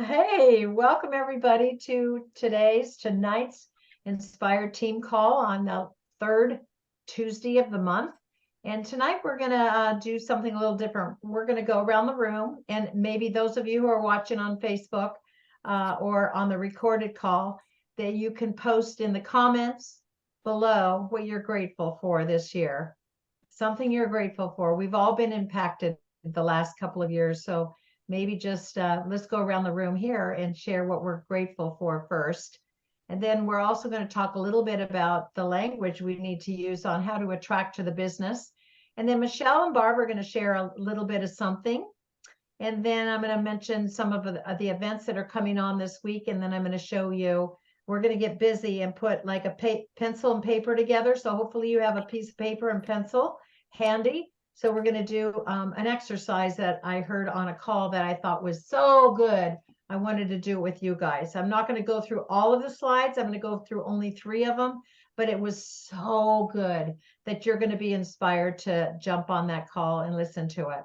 Hey, welcome everybody to tonight's Inspired Team Call on the third Tuesday of the month. And tonight we're going to do something a little different. We're going to go around the room, and maybe those of you who are watching on Facebook or on the recorded call, that you can post in the comments below what you're grateful for this year. Something you're grateful for. We've all been impacted the last couple of years, so maybe just let's go around the room here and share what we're grateful for first. And then we're also going to talk a little bit about the language we need to use on how to attract to the business. And then Michelle and Barb are going to share a little bit of something. And then I'm going to mention some of the events that are coming on this week. And then I'm going to show you, we're going to get busy and put like a pencil and paper together. So hopefully you have a piece of paper and pencil handy. So we're going to do an exercise that I heard on a call that I thought was so good. I wanted to do it with you guys. I'm not going to go through all of the slides. I'm going to go through only 3 of them, but it was so good that you're going to be inspired to jump on that call and listen to it.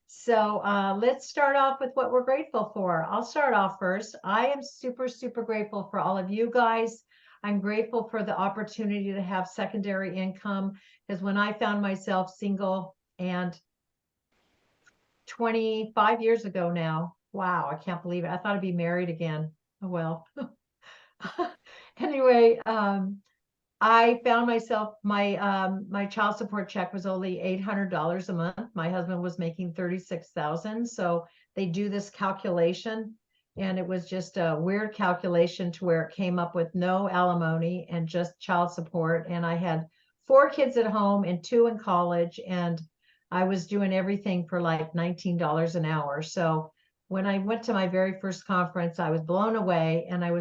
So let's start off with what we're grateful for. I'll start off first. I am super, super grateful for all of you guys. I'm grateful for the opportunity to have secondary income, because when I found myself single and 25 years ago now, wow, I can't believe it. I thought I'd be married again. Oh, well. Anyway, I found myself, my child support check was only $800 a month. My husband was making $36,000. So they do this calculation, and it was just a weird calculation to where it came up with no alimony and just child support. And I had 4 kids at home and 2 in college, and I was doing everything for like $19 an hour. So when I went to my very first conference, I was blown away. And I'm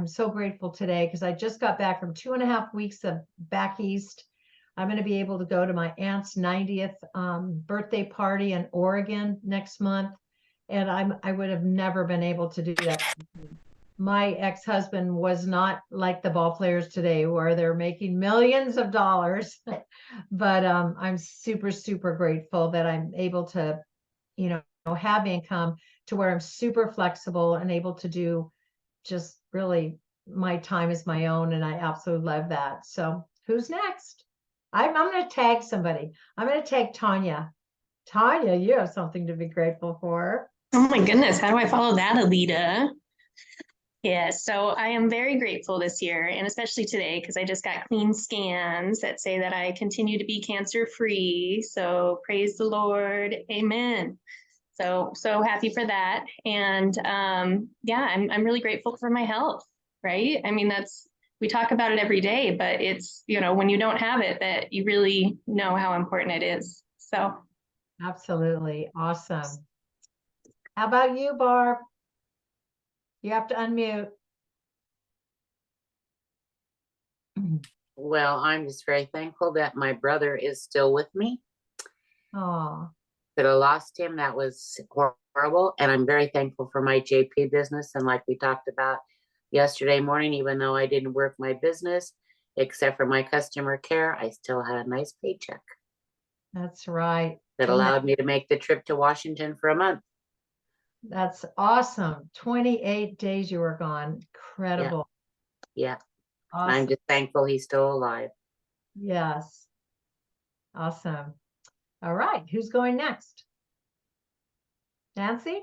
so grateful today, because I just got back from 2.5 weeks of back east. I'm going to be able to go to my aunt's 90th birthday party in Oregon next month. And I would have never been able to do that. My ex-husband was not like the ball players today, where they're making millions of dollars. But I'm super, super grateful that I'm able to, have income to where I'm super flexible and able to do just really, my time is my own. And I absolutely love that. So who's next? I'm going to tag somebody. I'm going to tag Tanya. Tanya, you have something to be grateful for. Oh my goodness, how do I follow that, Alita? Yeah, so I am very grateful this year, and especially today, because I just got clean scans that say that I continue to be cancer-free. So praise the Lord, amen. So happy for that. And yeah, I'm really grateful for my health, right? I mean, we talk about it every day, but it's, when you don't have it, that you really know how important it is. So. Absolutely. Awesome. How about you, Barb? You have to unmute. Well, I'm just very thankful that my brother is still with me. Oh. Could have lost him. That was horrible. And I'm very thankful for my JP business. And like we talked about yesterday morning, even though I didn't work my business, except for my customer care, I still had a nice paycheck. That's right. That allowed me to make the trip to Washington for a month. That's awesome. 28 days you were gone. Incredible. Yeah. Awesome. I'm just thankful he's still alive. Yes. Awesome. All right. Who's going next? Nancy?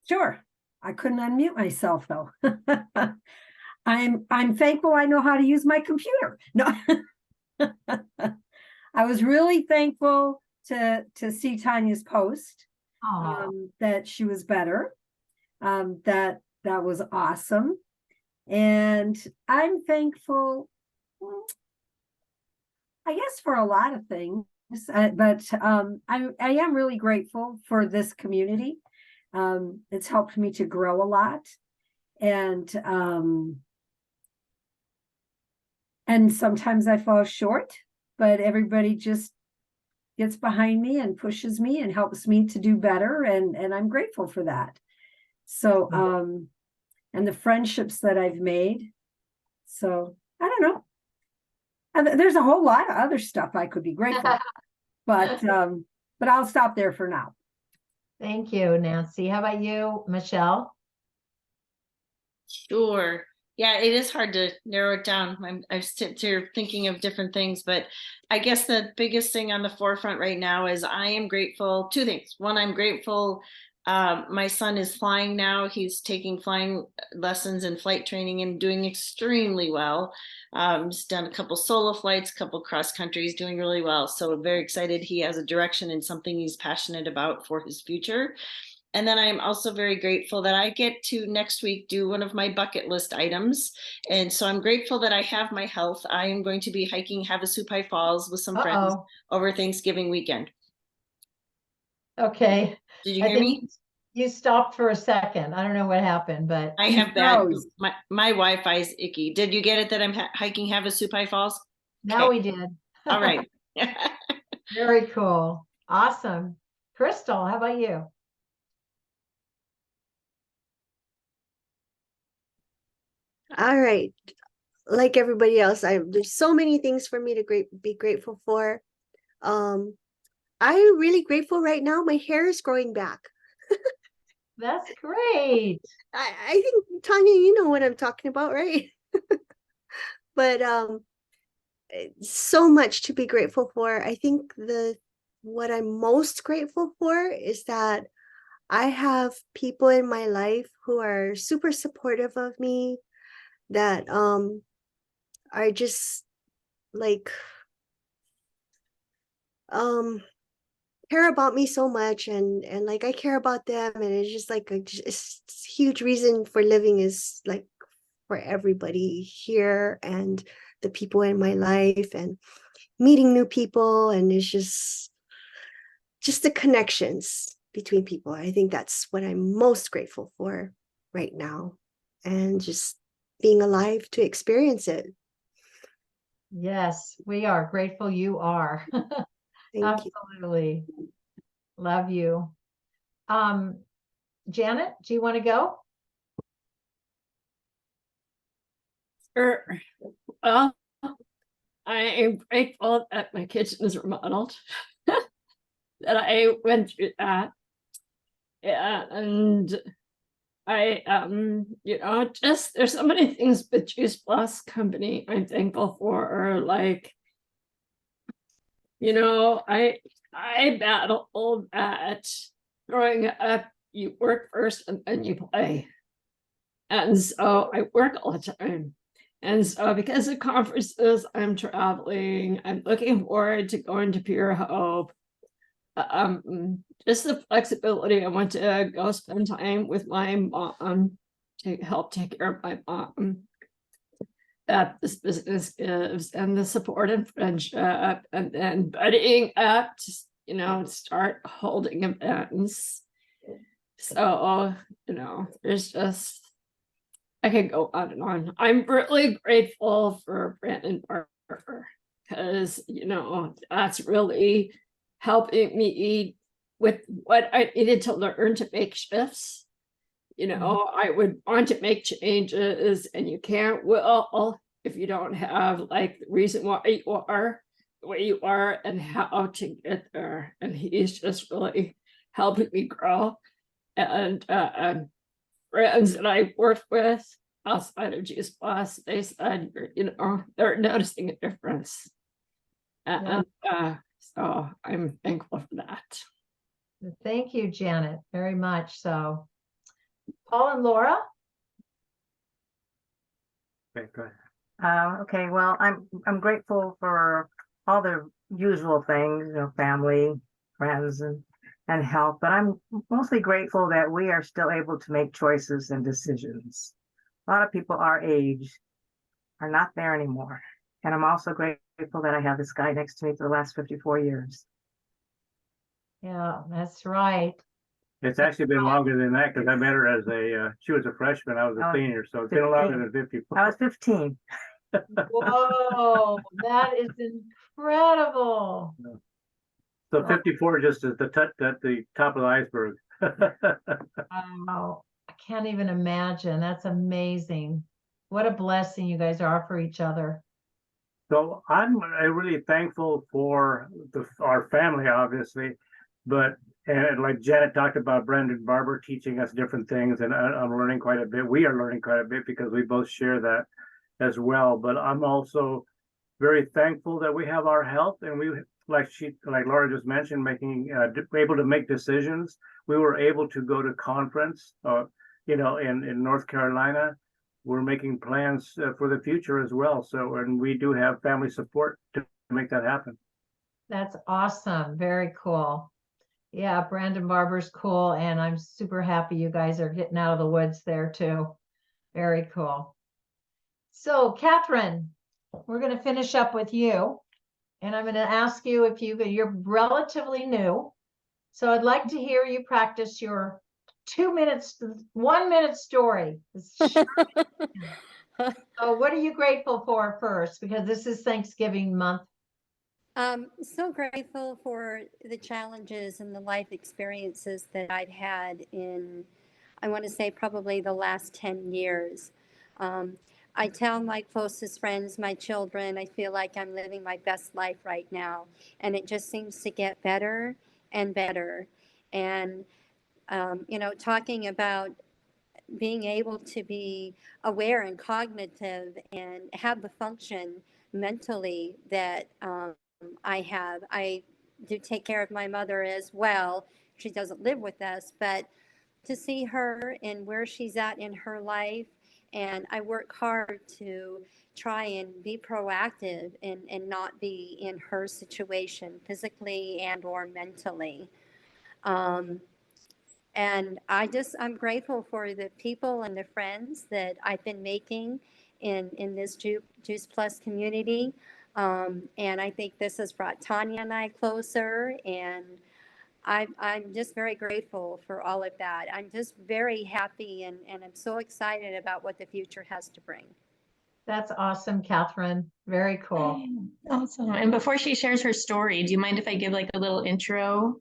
Sure. I couldn't unmute myself though. I'm thankful I know how to use my computer. No. I was really thankful to see Tanya's post, that she was better. That was awesome. And I'm thankful, I guess, for a lot of things, but I am really grateful for this community. It's helped me to grow a lot. And sometimes I fall short, but everybody just gets behind me and pushes me and helps me to do better. And I'm grateful for that. So, and the friendships that I've made. So I don't know. There's a whole lot of other stuff I could be grateful, but but I'll stop there for now. Thank you, Nancy. How about you, Michelle? Sure. Yeah, it is hard to narrow it down. I sit here thinking of different things, but I guess the biggest thing on the forefront right now is I am grateful. Two things. One, I'm grateful. My son is flying now. He's taking flying lessons and flight training and doing extremely well. He's done a couple solo flights, a couple cross country. He's doing really well. So I'm very excited. He has a direction and something he's passionate about for his future. And then I'm also very grateful that I get to next week do one of my bucket list items. And so I'm grateful that I have my health. I am going to be hiking Havasupai Falls with some friends over Thanksgiving weekend. Okay. Did you I hear think me? you stopped for a second. I don't know what happened, but I have bad, froze. my Wi-Fi is icky. Did you get it that I'm hiking Havasupai Falls? now Okay. we did. All right. Very cool. Awesome. Crystal, how about you? All right. Like everybody else, there's so many things for me to be grateful for. I'm really grateful right now. My hair is growing back. That's great. I think, Tanya, you know what I'm talking about, right? But so much to be grateful for. I think what I'm most grateful for is that I have people in my life who are super supportive of me, that are just like care about me so much, and like I care about them, and it's just like it's huge reason for living is like for everybody here and the people in my life and meeting new people, and it's just the connections between people. I think that's what I'm most grateful for right now, and just being alive to experience it. Yes, we are grateful you are. Thank you. Absolutely. Love you. Janet, do you want to go? Sure. Well, I am grateful that my kitchen is remodeled, that I went through that. And I, just there's so many things with Juice Plus Company I'm thankful for. Like, I battled that growing up. You work first and then you play. And so I work all the time. And so because of conferences, I'm traveling. I'm looking forward to going to Pure Hope. Just the flexibility. I want to go spend time with my mom to help take care of my mom that this business gives, and the support and friendship, and then buddying up to, start holding events. So, there's just, I could go on and on. I'm really grateful for Brandon Barker because, that's really helping me with what I needed to learn to make shifts. I would want to make changes, and you can't if you don't have like the reason why you are the way you are and how to get there. And he's just really helping me grow. And friends that I worked with outside of Juice Plus, they said, they're noticing a difference. And so I'm thankful for that. Thank you, Janet, very much so. Paul and Laura? Okay, go ahead. Okay, well, I'm grateful for all the usual things, family, friends, and health, but I'm mostly grateful that we are still able to make choices and decisions. A lot of people our age are not there anymore. And I'm also grateful that I have this guy next to me for the last 54 years. Yeah, that's right. It's actually been longer than that because I met her as she was a freshman, I was a senior, so it's been longer than 54. I was 15. Whoa, that is incredible. So 54 just at the top of the iceberg. Wow, I can't even imagine. That's amazing. What a blessing you guys are for each other. So I'm really thankful for our family, obviously. But, and like Janet talked about Brandon Barber teaching us different things, and I'm learning quite a bit. We are learning quite a bit because we both share that as well. But I'm also very thankful that we have our health, and we, like Laura just mentioned, making able to make decisions. We were able to go to conference, in North Carolina. We're making plans for the future as well. So, and we do have family support to make that happen. That's awesome. Very cool. Yeah, Brandon Barber's cool, and I'm super happy you guys are getting out of the woods there too. Very cool. So, Catherine, we're going to finish up with you, and I'm going to ask you if you're relatively new. So I'd like to hear you practice your 2 minutes, 1 minute story. So what are you grateful for first? Because this is Thanksgiving month. So grateful for the challenges and the life experiences that I've had in, I want to say, probably the last 10 years. I tell my closest friends, my children, I feel like I'm living my best life right now. And it just seems to get better and better. And, talking about being able to be aware and cognitive and have the function mentally that I have. I do take care of my mother as well. She doesn't live with us, but to see her and where she's at in her life, and I work hard to try and be proactive and not be in her situation physically and or mentally. And I'm grateful for the people and the friends that I've been making in this Juice Plus community. And I think this has brought Tanya and I closer. And I'm just very grateful for all of that. I'm just very happy and I'm so excited about what the future has to bring. That's awesome, Catherine. Very cool. Awesome. And before she shares her story, do you mind if I give like a little intro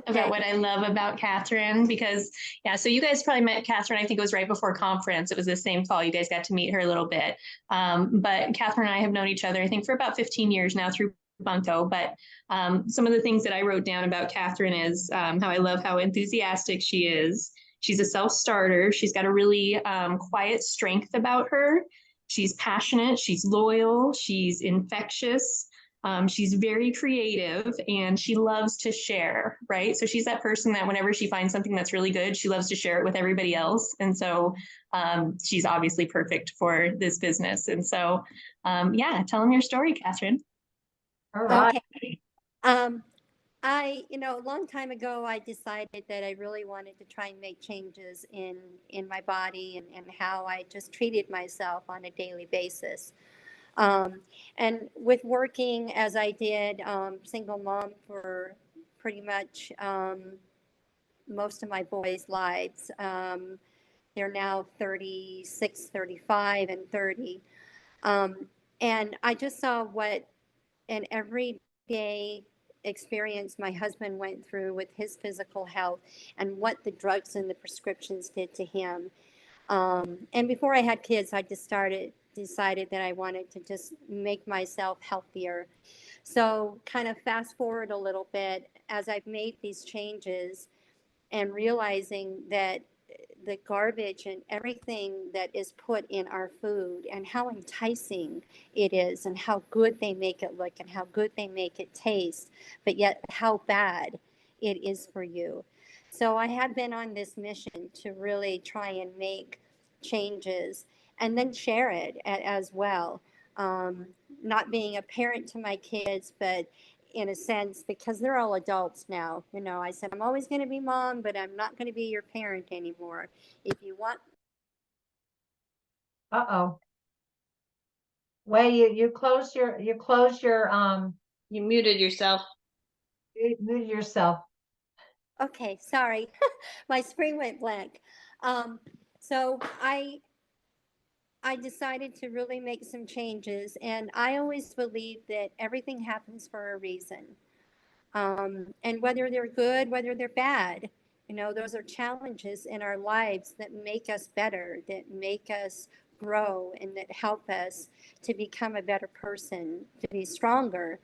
about what I love about Catherine? Because so you guys probably met Catherine, I think it was right before conference. It was the same fall. You guys got to meet her a little bit. But Catherine and I have known each other, I think, for about 15 years now through Bunko. But some of the things that I wrote down about Catherine is how I love how enthusiastic she is. She's a self-starter. She's got a really quiet strength about her. She's passionate. She's loyal. She's infectious. She's very creative and she loves to share, right? So she's that person that whenever she finds something that's really good, she loves to share it with everybody else. And so she's obviously perfect for this business. And so, tell them your story, Catherine. All right. Okay. A long time ago, I decided that I really wanted to try and make changes in my body and how I just treated myself on a daily basis. And with working as I did, single mom for pretty much most of my boys' lives. They're now 36, 35, and 30. And I just saw what an everyday experience my husband went through with his physical health and what the drugs and the prescriptions did to him. And before I had kids, I just decided that I wanted to just make myself healthier. So kind of fast forward a little bit as I've made these changes and realizing that the garbage and everything that is put in our food and how enticing it is and how good they make it look and how good they make it taste, but yet how bad it is for you. So I have been on this mission to really try and make changes and then share it as well. Not being a parent to my kids, but in a sense, because they're all adults now. I said, I'm always going to be mom, but I'm not going to be your parent anymore. If you want. Uh-oh. Wait, you muted yourself. You muted yourself. Okay, sorry. My screen went blank. So I decided to really make some changes, and I always believe that everything happens for a reason. And whether they're good, whether they're bad, those are challenges in our lives that make us better, that make us grow, and that help us to become a better person, to be stronger,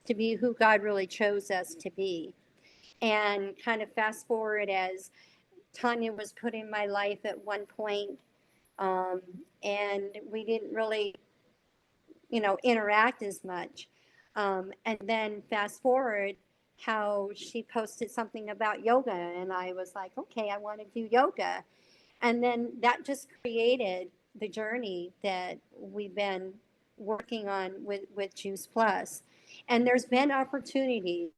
to be who God really chose us to be. and kind of fast forward as Tanya was put in my life at one point, and we didn't really, interact as much. And then fast forward, how she posted something about yoga, and I was like, okay, I want to do yoga. And then that just created the journey that we've been working on with Juice Plus. And there's been opportunities.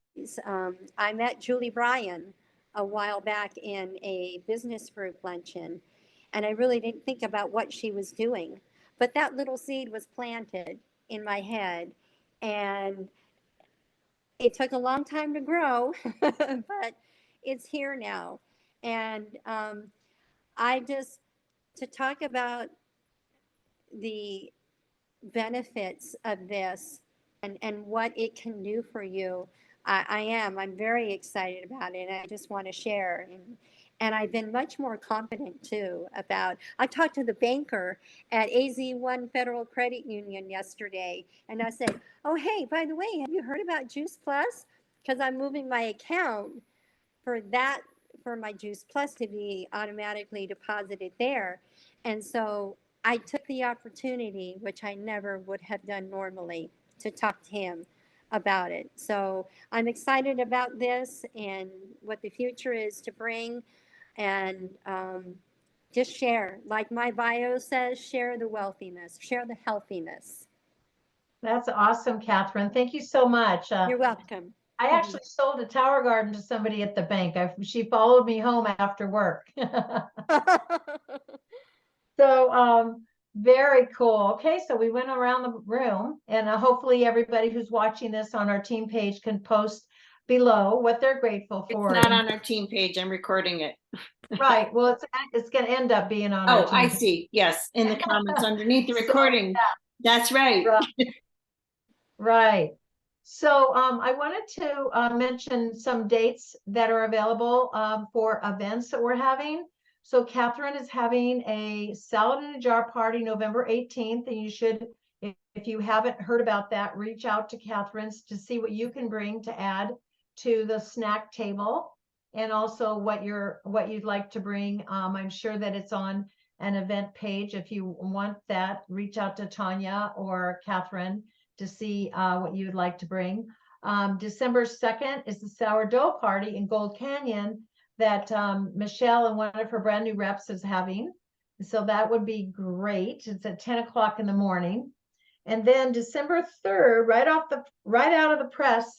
I met Julie Bryan a while back in a business group luncheon, and I really didn't think about what she was doing. But that little seed was planted in my head, and it took a long time to grow, but it's here now. And I just, to talk about the benefits of this and what it can do for you, I'm very excited about it. And I just want to share. And I've been much more confident too about, I talked to the banker at AZ1 Federal Credit Union yesterday, and I said, oh, hey, by the way, have you heard about Juice Plus? Because I'm moving my account for my Juice Plus to be automatically deposited there. And so I took the opportunity, which I never would have done normally, to talk to him about it. So I'm excited about this and what the future is to bring. And just share, like my bio says, share the wealthiness, share the healthiness. That's awesome, Catherine. Thank you so much. You're welcome. I actually sold a tower garden to somebody at the bank. She followed me home after work. So, very cool. Okay, so we went around the room, and hopefully everybody who's watching this on our team page can post below what they're grateful for. It's not on our team page. I'm recording it. Right. Well, it's going to end up being on our Oh, team I page. see. Yes, in the comments underneath the So, recording. That's right. Right. So I wanted to mention some dates that are available for events that we're having. So Catherine is having a salad in a jar party November 18th, and you should, if you haven't heard about that, reach out to Catherine's to see what you can bring to add to the snack table, and also what you'd like to bring. I'm sure that it's on an event page. If you want that, reach out to Tanya or Catherine to see what you would like to bring. December 2nd is the sourdough party in Gold Canyon that Michelle and one of her brand new reps is having. So that would be great. It's at 10 o'clock in the morning. And then December 3rd, right out of the press,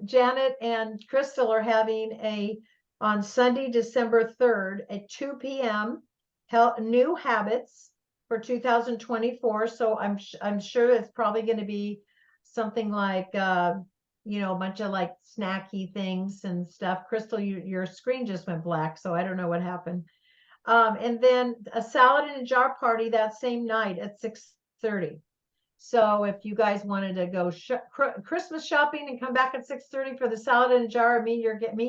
Janet and Crystal are having on Sunday, December 3rd at 2 p.m. New Habits for 2024. So I'm sure it's probably going to be something like a bunch of like snacky things and stuff. Crystal, your screen just went black, so I don't know what happened. And then a salad in a jar party that same night at 6:30. So if you guys wanted to go Christmas shopping and come back at 6:30 for the salad in a jar, meet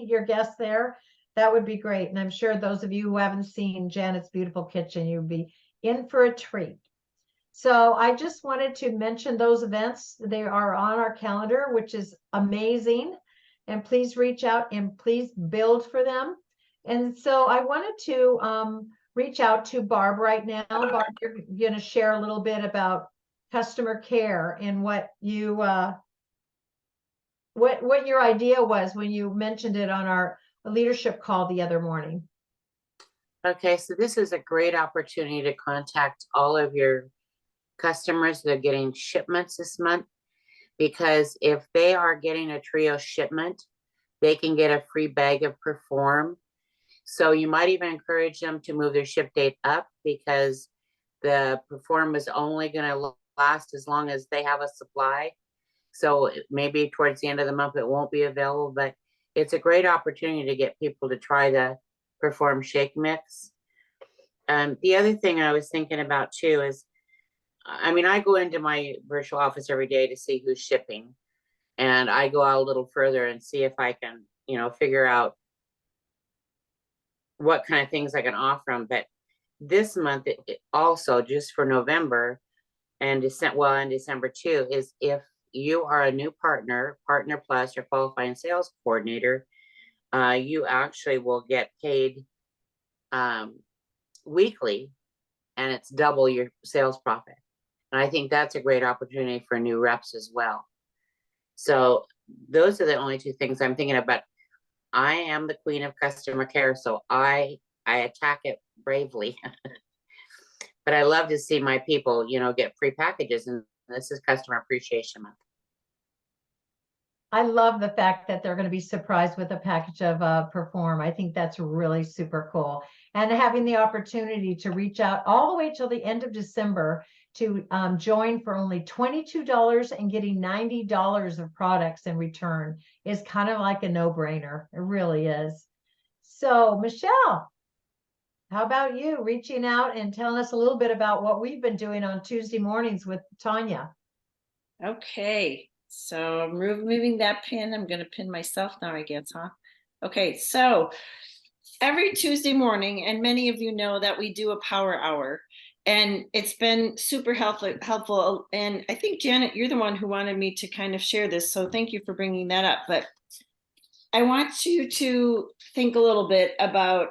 your guests there, that would be great. And I'm sure those of you who haven't seen Janet's beautiful kitchen, you'd be in for a treat. So I just wanted to mention those events. They are on our calendar, which is amazing. And please reach out and please build for them. And so I wanted to reach out to Barb right now. Barb, you're going to share a little bit about customer care and what you what your idea was when you mentioned it on our leadership call the other morning. Okay, so this is a great opportunity to contact all of your customers that are getting shipments this month, because if they are getting a trio shipment, they can get a free bag of Perform. So you might even encourage them to move their ship date up, because the Perform is only going to last as long as they have a supply. So maybe towards the end of the month it won't be available, but it's a great opportunity to get people to try the Perform Shake Mix. The other thing I was thinking about too is, I go into my virtual office every day to see who's shipping, and I go out a little further and see if I can, figure out what kind of things I can offer them. But this month, it also just for November and December too, is if you are a new partner, Partner Plus, your qualifying sales coordinator, you actually will get paid weekly, and it's double your sales profit. And I think that's a great opportunity for new reps as well. So those are the only two things I'm thinking about. I am the queen of customer care, so I attack it bravely. But I love to see my people, get free packages, and this is Customer Appreciation Month. I love the fact that they're going to be surprised with a package of Perform. I think that's really super cool. And having the opportunity to reach out all the way till the end of December to join for only $22 and getting $90 of products in return is kind of like a no-brainer. It really is. So, Michelle, how about you reaching out and telling us a little bit about what we've been doing on Tuesday mornings with Tanya? Okay, so moving that pin. I'm going to pin myself now, I guess, huh? Okay, so every Tuesday morning, and many of you know that we do a power hour, and it's been super helpful. And I think, Janet, you're the one who wanted me to kind of share this, so thank you for bringing that up. But I want you to think a little bit about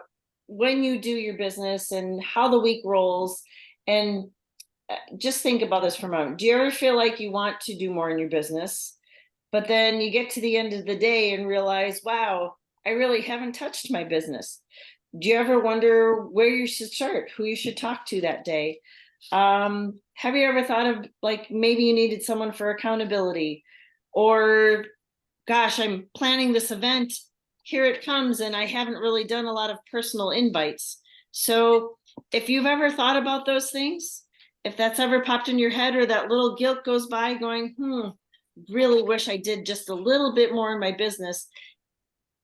when you do your business and how the week rolls, and just think about this for a moment. Do you ever feel like you want to do more in your business, but then you get to the end of the day and realize, wow, I really haven't touched my business? Do you ever wonder where you should start, who you should talk to that day? Have you ever thought of, like, maybe you needed someone for accountability, or gosh, I'm planning this event, here it comes, and I haven't really done a lot of personal invites. So if you've ever thought about those things, if that's ever popped in your head, or that little guilt goes by going, really wish I did just a little bit more in my business,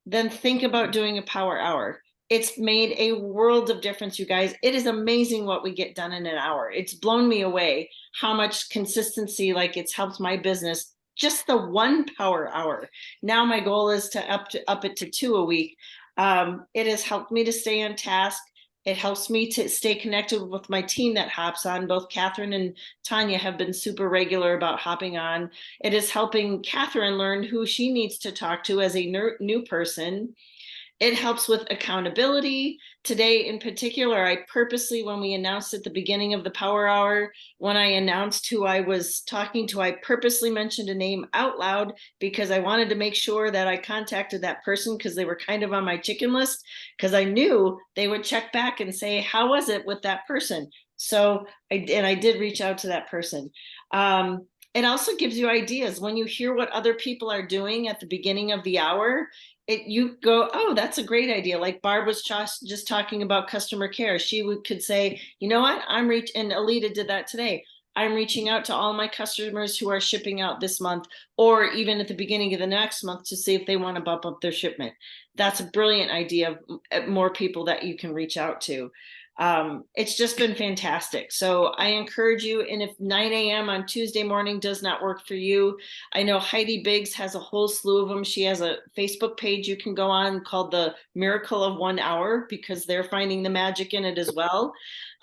then think about doing a power hour. It's made a world of difference, you guys. It is amazing what we get done in an hour. It's blown me away how much consistency, like, it's helped my business. Just the one power hour. Now my goal is to up it to 2 a week. It has helped me to stay on task. It helps me to stay connected with my team that hops on. Both Catherine and Tanya have been super regular about hopping on. It is helping Catherine learn who she needs to talk to as a new person. It helps with accountability. Today in particular, I purposely, when we announced at the beginning of the power hour, when I announced who I was talking to, I purposely mentioned a name out loud because I wanted to make sure that I contacted that person, because they were kind of on my chicken list, because I knew they would check back and say, how was it with that person? So I did reach out to that person. It also gives you ideas when you hear what other people are doing at the beginning of the hour. You go, oh, that's a great idea. Like Barb was just talking about customer care. She could say, you know what, and Alita did that today. I'm reaching out to all my customers who are shipping out this month, or even at the beginning of the next month, to see if they want to bump up their shipment. That's a brilliant idea of more people that you can reach out to. It's just been fantastic. So I encourage you, and if 9 a.m. on Tuesday morning does not work for you, I know Heidi Biggs has a whole slew of them. She has a Facebook page you can go on called the Miracle of 1 Hour, because they're finding the magic in it as well.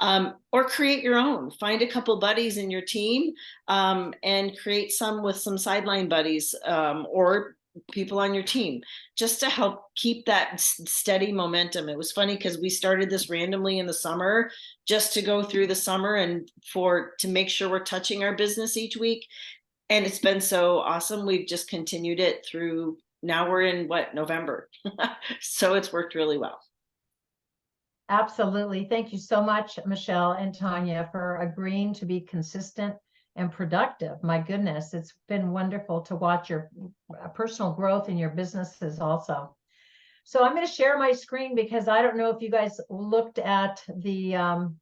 Or create your own. Find a couple buddies in your team, and create some with some sideline buddies, or people on your team, just to help keep that steady momentum. It was funny because we started this randomly in the summer, just to go through the summer and to make sure we're touching our business each week. And it's been so awesome. We've just continued it through, now we're in November. So it's worked really well. Absolutely. Thank you so much, Michelle and Tanya, for agreeing to be consistent and productive. My goodness, it's been wonderful to watch your personal growth in your businesses also. So I'm going to share my screen, because I don't know if you guys looked at the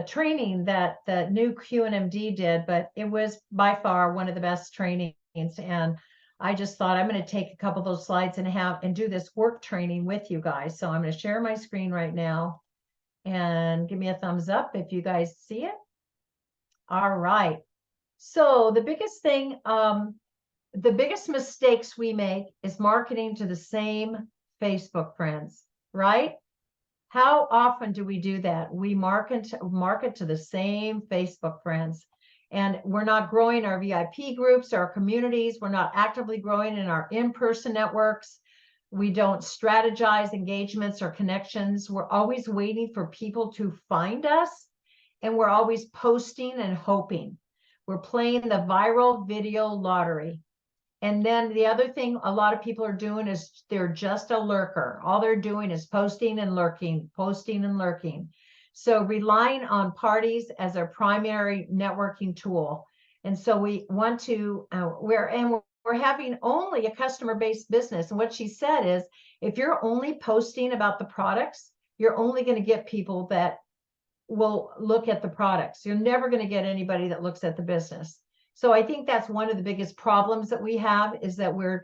training that the new QNMD did, but it was by far one of the best trainings. And I just thought I'm going to take a couple of those slides and do this work training with you guys. So I'm going to share my screen right now, and give me a thumbs up if you guys see it. All right. So the biggest thing, the biggest mistakes we make is marketing to the same Facebook friends, right? How often do we do that? We market to the same Facebook friends. And we're not growing our VIP groups, our communities. We're not actively growing in our in-person networks. We don't strategize engagements or connections. We're always waiting for people to find us, and we're always posting and hoping. We're playing the viral video lottery. And then the other thing a lot of people are doing is they're just a lurker. All they're doing is posting and lurking, posting and lurking. So relying on parties as our primary networking tool. And so we want to, we're having only a customer-based business. And what she said is, if you're only posting about the products, you're only going to get people that will look at the products. You're never going to get anybody that looks at the business. So I think that's one of the biggest problems that we have, is that we're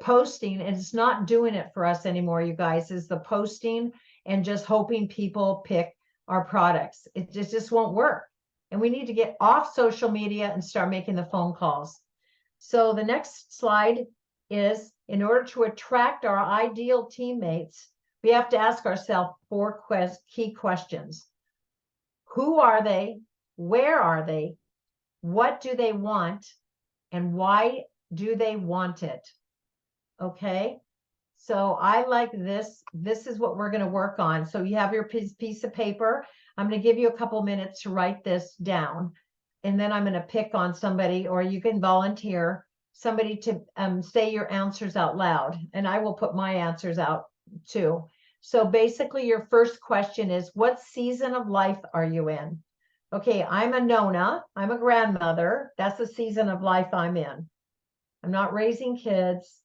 posting and it's not doing it for us anymore, you guys, is the posting and just hoping people pick our products. It just won't work. And we need to get off social media and start making the phone calls. So the next slide is, in order to attract our ideal teammates, we have to ask ourselves 4 key questions. Who are they? Where are they? What do they want? And why do they want it? Okay. So I like this. This is what we're going to work on. So you have your piece of paper. I'm going to give you a couple minutes to write this down. And then I'm going to pick on somebody, or you can volunteer somebody to say your answers out loud. And I will put my answers out too. So basically your first question is, what season of life are you in? Okay, I'm a Nona. I'm a grandmother. That's the season of life I'm in. I'm not raising kids.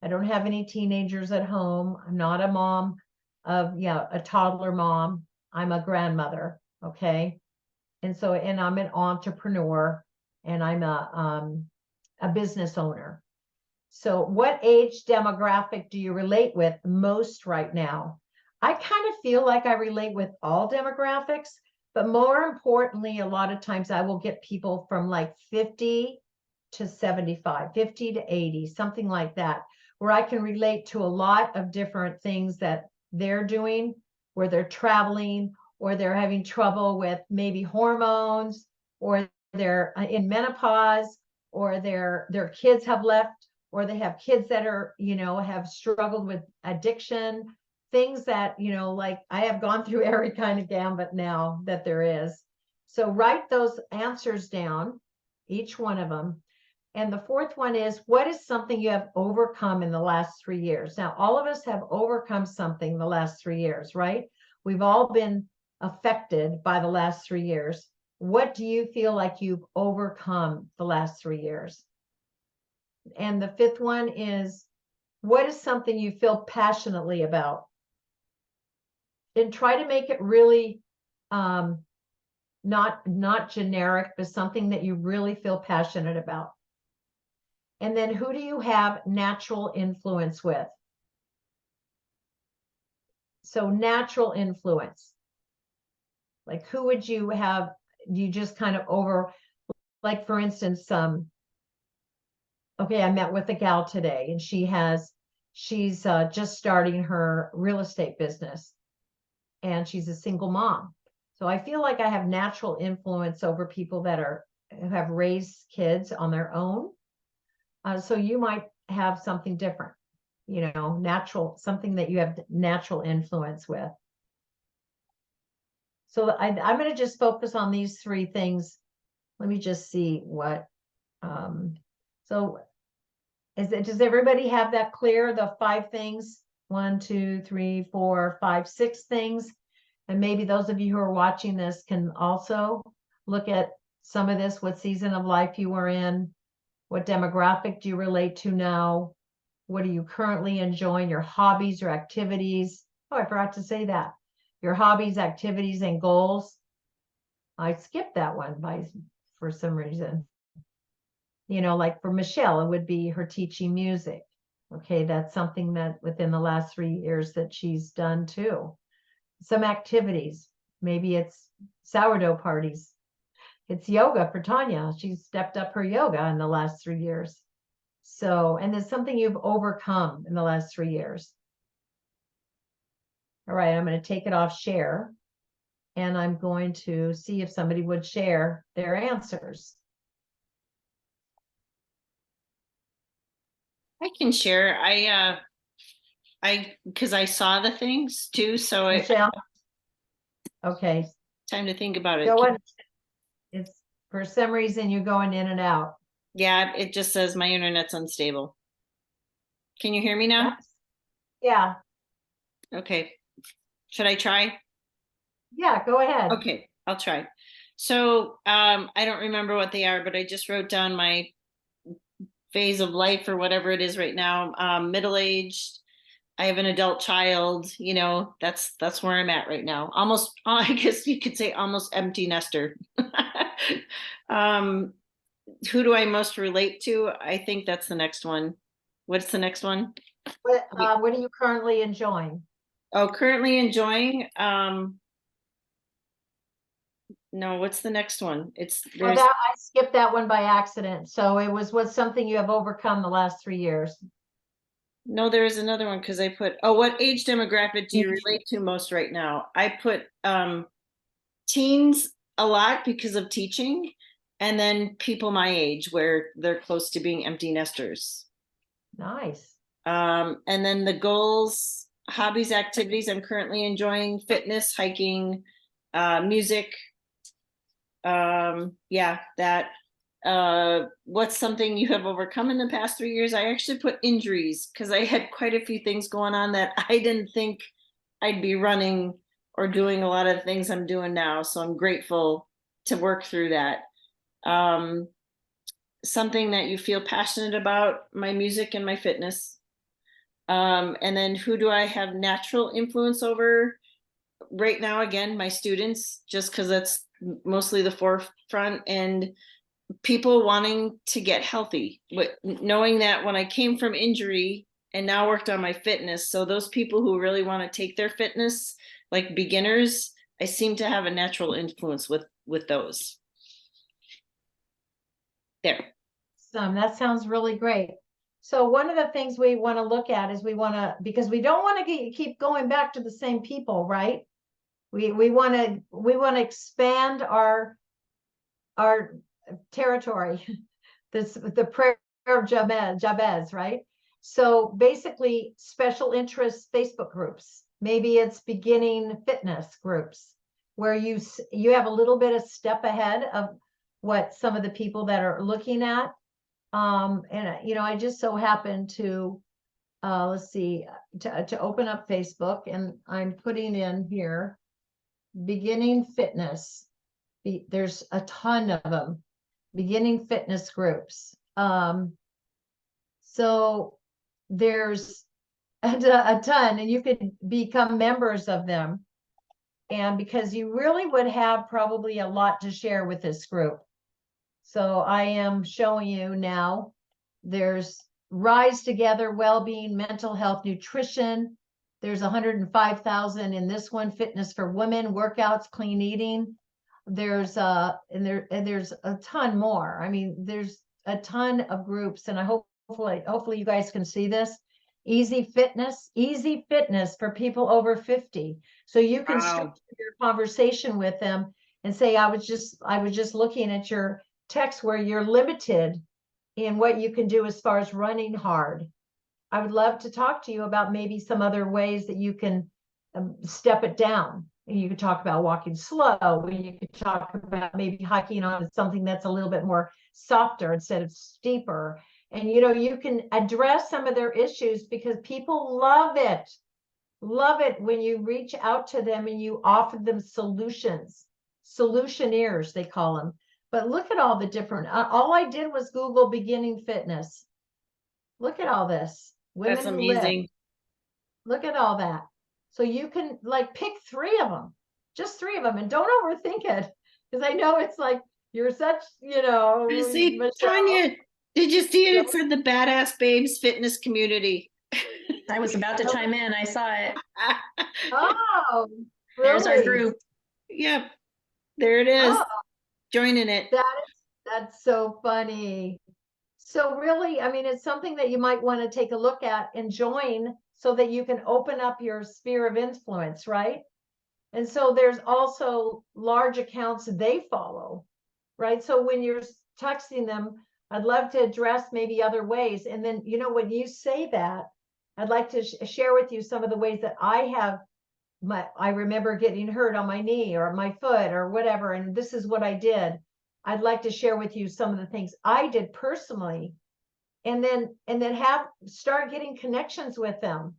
I don't have any teenagers at home. I'm not a mom of, a toddler mom. I'm a grandmother. Okay. And so, and I'm an entrepreneur, and I'm a business owner. So what age demographic do you relate with most right now? I kind of feel like I relate with all demographics, but more importantly, a lot of times I will get people from like 50 to 75, 50 to 80, something like that, where I can relate to a lot of different things that they're doing, where they're traveling, or they're having trouble with maybe hormones, or they're in menopause, or their kids have left, or they have kids that are, have struggled with addiction, things that, like I have gone through every kind of gambit now that there is. So write those answers down, each one of them. And the fourth one is, what is something you have overcome in the last 3 years? Now, all of us have overcome something the last 3 years, right? We've all been affected by the last 3 years. What do you feel like you've overcome the last 3 years? And the fifth one is, what is something you feel passionately about? And try to make it really not generic, but something that you really feel passionate about. And then, who do you have natural influence with? So natural influence, like who would you have, you just kind of over, like for instance, okay, I met with a gal today, and she's just starting her real estate business, and she's a single mom. So I feel like I have natural influence over people that have raised kids on their own. So you might have something different, natural, something that you have natural influence with. So I'm going to just focus on these 3 things. Let me just see what, so does everybody have that clear? The 5 things, 1, 2, 3, 4, 5, 6 things. And maybe those of you who are watching this can also look at some of this, what season of life you are in, what demographic do you relate to now, what are you currently enjoying, your hobbies, your activities. Oh, I forgot to say that. Your hobbies, activities, and goals. I skipped that one for some reason. Like for Michelle, it would be her teaching music. Okay, that's something that within the last 3 years that she's done too. Some activities, maybe it's sourdough parties. It's yoga for Tanya. She's stepped up her yoga in the last 3 years. So, and there's something you've overcome in the last 3 years. All right, I'm going to take it off share, and I'm going to see if somebody would share their answers. I can share. Because I saw the things too, so it Michelle? Okay, time to think about it. go on. It's, for some reason, you're going in and out. Yeah, it just says my internet's unstable. Can you hear me now? Yeah, Okay. Should I try? yeah, go ahead. Okay, I'll try. So I don't remember what they are, but I just wrote down my phase of life or whatever it is right now. Middle-aged. I have an adult child, you know, that's where I'm at right now. Almost, I guess you could say almost empty nester. Who do I most relate to? I think that's the next one. What's the next one? What are you currently enjoying? Oh, currently enjoying. No, what's the next one? It's Well, there's that, I skipped that one by accident. So it was what's something you have overcome the last 3 years. no, there is another one because I put, oh, what age demographic do you relate to most right now? I put teens a lot because of teaching, and then people my age where they're close to being empty nesters. Nice. And then the goals, hobbies, activities I'm currently enjoying: fitness, hiking, music. Yeah, that. What's something you have overcome in the past 3 years? I actually put injuries because I had quite a few things going on that I didn't think I'd be running or doing a lot of things I'm doing now. So I'm grateful to work through that. Something that you feel passionate about: my music and my fitness. And then who do I have natural influence over right now? Again, my students, just because that's mostly the forefront, and people wanting to get healthy, but knowing that when I came from injury and now worked on my fitness, so those people who really want to take their fitness, like beginners, I seem to have a natural influence with those. There. That sounds really great. So one of the things we want to look at is because we don't want to keep going back to the same people, right? We want to expand our territory. The prayer of Jabez, right? So basically, special interest Facebook groups. Maybe it's beginning fitness groups where you have a little bit of step ahead of what some of the people that are looking at. And you know, I just so happen to let's see, to open up Facebook, and I'm putting in here beginning fitness. There's a ton of them, beginning fitness groups. So there's a ton, and you could become members of them. And because you really would have probably a lot to share with this group. So I am showing you now, there's Rise Together, Wellbeing, Mental Health, Nutrition. There's 105,000 in this one, Fitness for Women, Workouts, Clean Eating. There's there's a ton more. I mean, there's a ton of groups, and I hopefully you guys can see this. Easy Fitness for people over 50. So you can structure your conversation with them and say, I was just looking at your text where you're limited in what you can do as far as running hard. I would love to talk to you about maybe some other ways that you can step it down. You could talk about walking slow. You could talk about maybe hiking on something that's a little bit more softer instead of steeper. And, you know, you can address some of their issues because people love it when you reach out to them and you offer them solutions. Solutioneers, they call them. But look at all the different, all I did was Google beginning fitness. Look at all this. Women That's Who Live. amazing. Look at all that. So you can like pick 3 of them, just 3 of them, and don't overthink it. Because I know it's like, you're such, you know. See, Michelle. Tanya, did you see it? It said the Badass Babes Fitness Community. I was about to chime in. I saw it. Oh, There's our really? group. Yep, there it is. Oh, Joining it. that's so funny. So really, I mean, it's something that you might want to take a look at and join so that you can open up your sphere of influence, right? And so there's also large accounts they follow, right? So when you're texting them, I'd love to address maybe other ways. And then, you know, when you say that, I'd like to share with you some of the ways that I remember getting hurt on my knee or my foot or whatever, and this is what I did. I'd like to share with you some of the things I did personally, and then start getting connections with them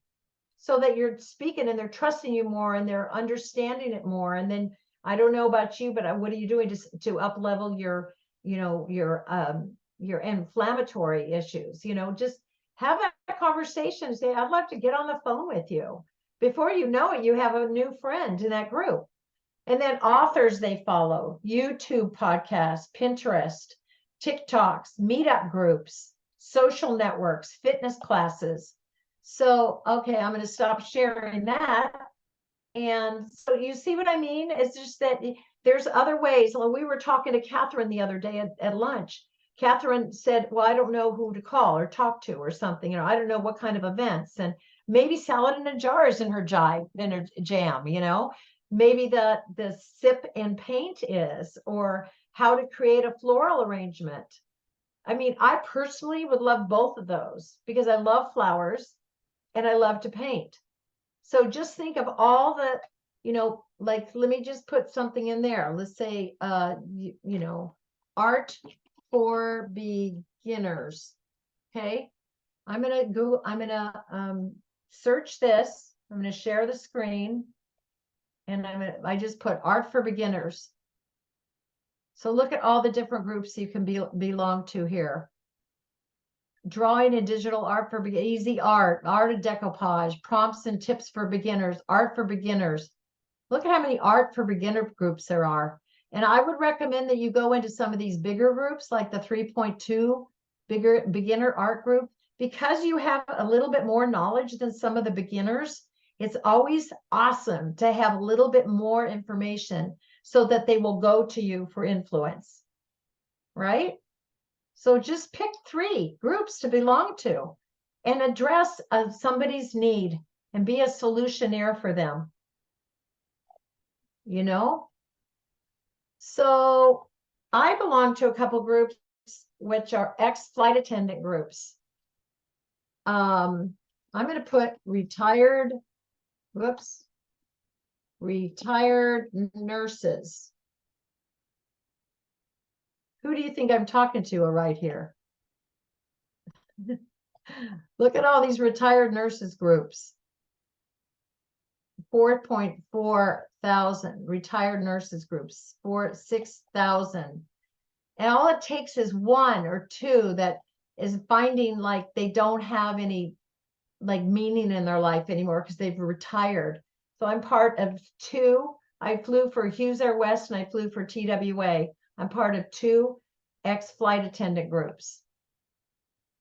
so that you're speaking and they're trusting you more and they're understanding it more. And then I don't know about you, but what are you doing to up level your, you know, your inflammatory issues? You know, just have that conversation. Say, I'd love to get on the phone with you. Before you know it, you have a new friend in that group. And then authors they follow, YouTube podcasts, Pinterest, TikToks, meetup groups, social networks, fitness classes. So, okay, I'm going to stop sharing that. And so you see what I mean? It's just that there's other ways. Well, we were talking to Catherine the other day at lunch. Catherine said, well, I don't know who to call or talk to or something. You know, I don't know what kind of events. And maybe salad in a jar is in her jam, you know, maybe the sip and paint is, or how to create a floral arrangement. I mean, I personally would love both of those because I love flowers and I love to paint. So just think of all the, you know, like, let me just put something in there. Let's say, you know, art for beginners. Okay. I'm going to search this. I'm going to share the screen and I just put art for beginners. So look at all the different groups you can belong to here. Drawing and digital art for easy art of decoupage, prompts and tips for beginners, art for beginners. Look at how many art for beginner groups there are. And I would recommend that you go into some of these bigger groups like the 3.2 beginner art group, because you have a little bit more knowledge than some of the beginners. It's always awesome to have a little bit more information so that they will go to you for influence, right? So just pick 3 groups to belong to and address somebody's need and be a solutionaire for them, you know? So I belong to a couple groups which are ex-flight attendant groups. I'm going to put retired nurses. Who do you think I'm talking to right here? Look at all these retired nurses groups. 4.4 thousand retired nurses groups, 6,000. And all it takes is 1 or 2 that is finding like they don't have any like meaning in their life anymore because they've retired. So I'm part of 2. I flew for Hughes Air West and I flew for TWA. I'm part of 2 ex-flight attendant groups.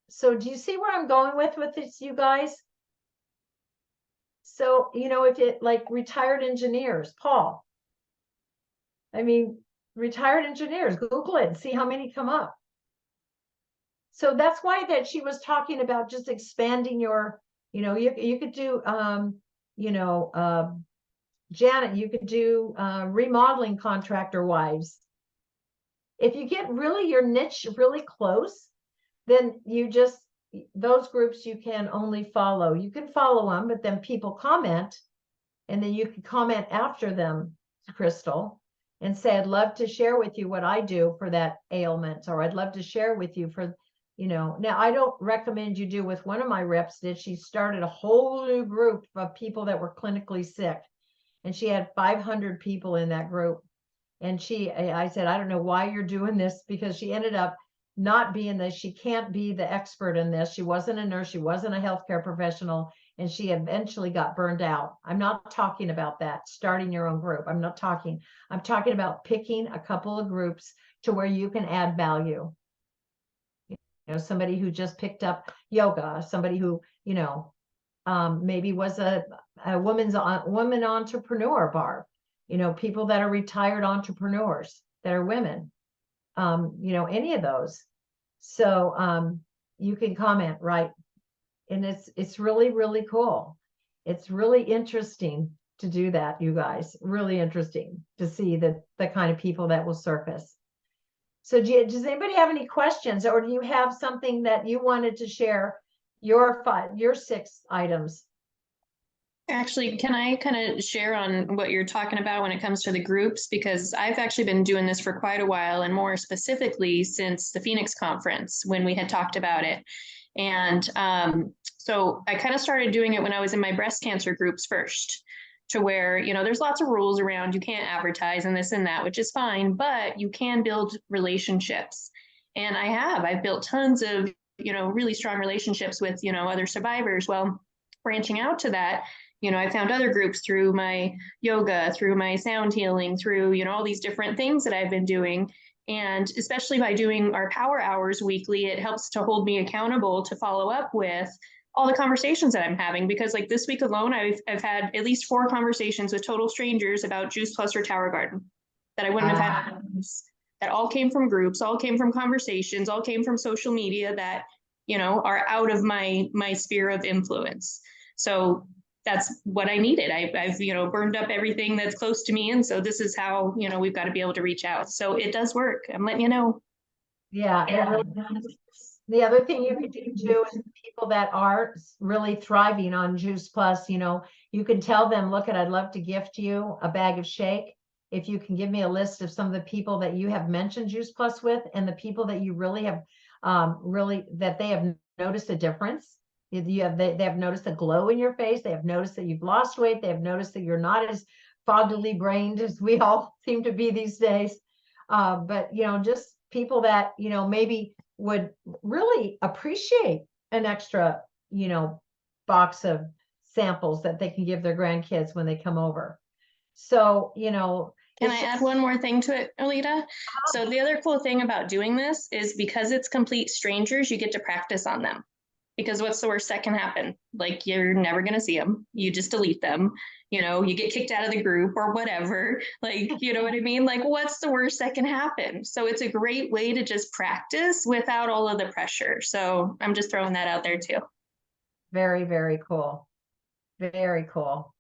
So do you see where I'm going with this, you guys? So, you know, if it like retired engineers, Paul, I mean, retired engineers, Google it and see how many come up. So that's why that she was talking about just expanding your, you know, you could do, you know, Janet, you could do remodeling contractor wives. If you get really your niche really close, then you just, those groups you can only follow. You can follow them, but then people comment, and then you can comment after them, Crystal, and say, I'd love to share with you what I do for that ailment, or I'd love to share with you for, you know. Now, I don't recommend you do with one of my reps that she started a whole new group of people that were clinically sick, and she had 500 people in that group. And I said, I don't know why you're doing this, because she ended up not being she can't be the expert in this. She wasn't a nurse. She wasn't a healthcare professional. And she eventually got burned out. I'm not talking about that, starting your own group. I'm talking about picking a couple of groups to where you can add value. You know, somebody who just picked up yoga, somebody who, you know, maybe was a woman entrepreneur, Barb. You know, people that are retired entrepreneurs that are women, you know, any of those. So you can comment, right? And it's really, really cool. It's really interesting to do that, you guys. Really interesting to see the kind of people that will surface. So does anybody have any questions, or do you have something that you wanted to share? Your 6 items. Actually, can I kind of share on what you're talking about when it comes to the groups? Because I've actually been doing this for quite a while, and more specifically since the Phoenix conference when we had talked about it. And so I kind of started doing it when I was in my breast cancer groups first, to where, you know, there's lots of rules around, you can't advertise and this and that, which is fine, but you can build relationships. And I've built tons of, you know, really strong relationships with, you know, other survivors. Well, branching out to that, you know, I found other groups through my yoga, through my sound healing, through, you know, all these different things that I've been doing. And especially by doing our power hours weekly, it helps to hold me accountable to follow up with all the conversations that I'm having. Because like this week alone, I've had at least 4 conversations with total strangers about Juice Plus or Tower Garden that I wouldn't have had. That all came from groups, all came from conversations, all came from social media that, you know, are out of my sphere of influence. So that's what I needed. I've, you know, burned up everything that's close to me. And so this is how, you know, we've got to be able to reach out. So it does work. I'm letting you know. Yeah. The other thing you can do too is people that are really thriving on Juice Plus, you know, you can tell them, look, I'd love to gift you a bag of shake. If you can give me a list of some of the people that you have mentioned Juice Plus with, and the people that you really have, that they have noticed a difference. They have noticed a glow in your face. They have noticed that you've lost weight. They have noticed that you're not as foggily brained as we all seem to be these days. But, you know, just people that, you know, maybe would really appreciate an extra, you know, box of samples that they can give their grandkids when they come over. So, you know. Can I add one more thing to it, Alita? So the other cool thing about doing this is because it's complete strangers, you get to practice on them. Because what's the worst that can happen? Like, you're never going to see them. You just delete them. You know, you get kicked out of the group or whatever. Like, you know what I mean? Like, what's the worst that can happen? So it's a great way to just practice without all of the pressure. So I'm just throwing that out there too. Very, very cool. Very cool.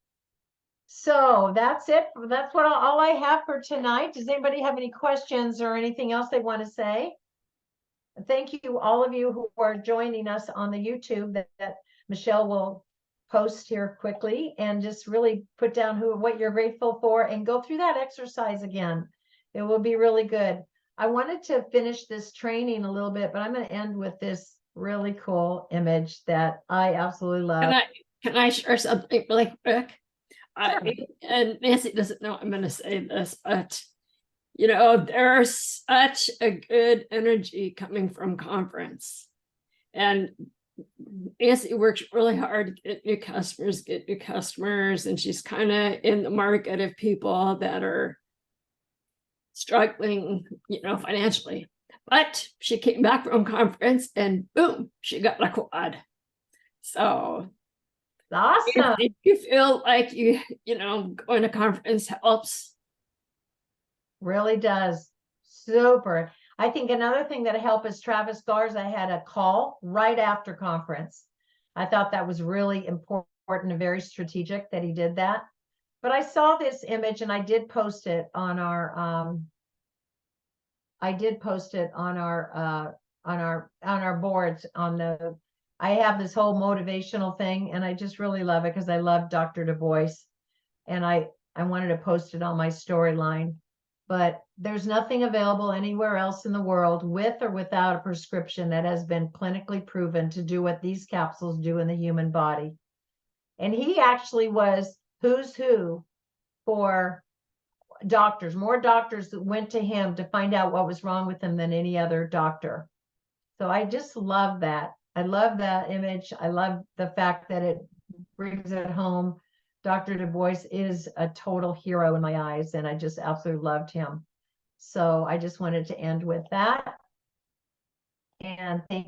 So that's it. That's what all I have for tonight. Does anybody have any questions or anything else they want to say? Thank you, all of you who are joining us on the YouTube that Michelle will post here quickly, and just really put down what you're grateful for and go through that exercise again. It will be really good. I wanted to finish this training a little bit, but I'm going to end with this really cool image that I absolutely love. Can I share something really quick? And Nancy doesn't know I'm going to say this, but you know, there's such a good energy coming from conference, and Nancy works really hard to get new customers, and she's kind of in the market of people that are struggling, you know, financially. But she came back from conference and boom, she got a quad. So awesome. If you feel like you know, going to conference helps. Really does. Super. I think another thing that helped is Travis Garza had a call right after conference. I thought that was really important and very strategic that he did that. But I saw this image and I did post it on our boards I have this whole motivational thing, and I just really love it because I love Dr. Du Bois, and I wanted to post it on my storyline. But there's nothing available anywhere else in the world with or without a prescription that has been clinically proven to do what these capsules do in the human body. And he actually was who's who for doctors, more doctors that went to him to find out what was wrong with them than any other doctor. So I just love that. I love that image. I love the fact that it brings it home. Dr. Du Bois is a total hero in my eyes, and I just absolutely loved him. So I just wanted to end with that. And thank